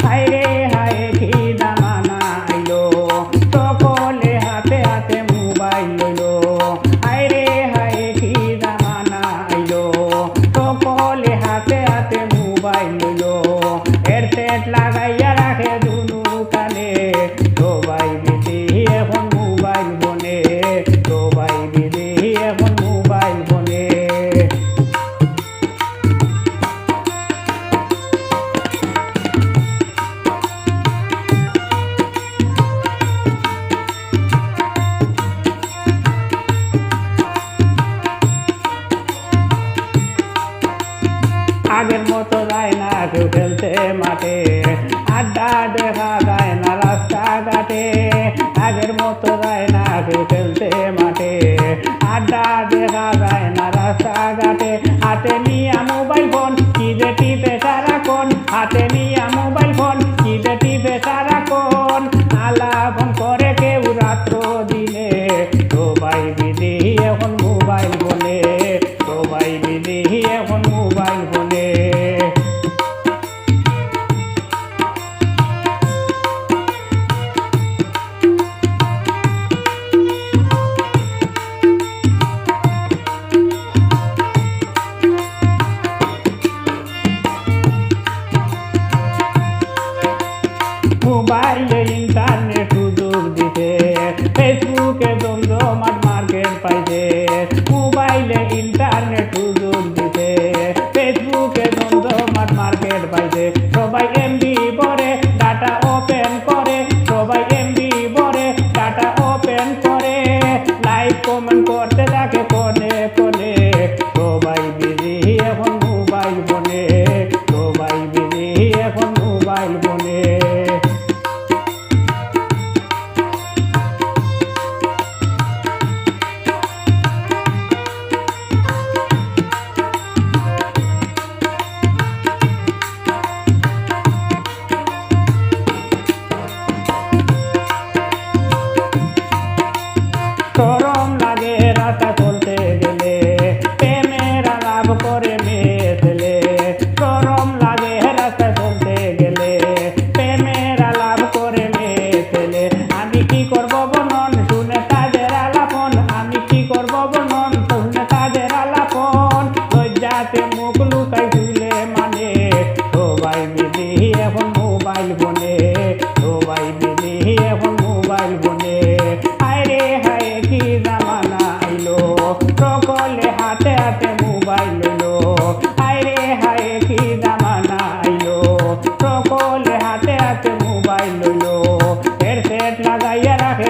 হায়রে হায় কি জামানা আইলো, সকলে হাতে হাতে মোবাইল লইলো। হায়রে হায় কি জামানা আইলো, সকলে হাতে হাতে মোবাইল লইলো। হেডসেট লাগাইয়া রাখে দুনু কানে, সবাই বিদেশি এখন মোবাইল ফোনে, সবাই বিদেশি এখন মোবাইল ফোনে। আগের মতো যায় না কেউ খেলতে মাঠে, আড্ডা দেখা যায় না রাস্তাঘাটে। আগের মতো যায় না কেউ খেলতে মাঠে, আড্ডা দেখা যায় না রাস্তাঘাটে। হাতে নিয়ে মোবাইল ফোন কি যে টিপে সারাক্ষণ, হাতে নিয়ে মোবাইল ফোন কি যে টিপে সারাক্ষণ। আলাপন করে কেউ রাত্র দিনে, সবাই বিদেশি এখন মোবাইল ফোনে, সবাই বিদেশি এখন মোবাইল ফোনে। মোবাইলে ইন্টারনেট সুযোগ দিতে, ফেসবুকে জমজমাট মার্কেট পাইছে। মোবাইলে ইন্টারনেট সুযোগ দিতে, ফেসবুকে জমজমাট মার্কেট পাইছে। সবাই এমবি ভরে ডাটা ওপেন করে, সবাই এমবি ভরে ডাটা ওপেন করে। লাইক কমেন্ট করতে থাকে কোনে কোনে, সবাই বিজি এখন মোবাইল ফোনে, সবাই বিজি এখন মোবাইল ফোনে। শরম লাগে রাস্তা চলতে গেলে, প্রেমের আলাপ করে মেয়ে ছেলে। শরম লাগে রাস্তা চলতে গেলে, প্রেমের আলাপ করে মেয়ে ছেলে। আমি কি করব বর্ণন শুনে তাদের আলাপন, আমি কি করব বর্ণন শুনে তাদের আলাপন। লজ্জাতে মুখ লুকাই শুলে মানে, সবাই বিদেশি এখন মোবাইল ফোনে, সবাই বিদেশি এখন মোবাইল ফোনে। হায়রে হায় কি জামানা আইলো, সকলে হাতে হাতে মোবাইল লইলো। হায়রে হায় কি জামানা আইলো, সকলে হাতে হাতে মোবাইল লইলো। হেডসেট লাগাইয়া রাখে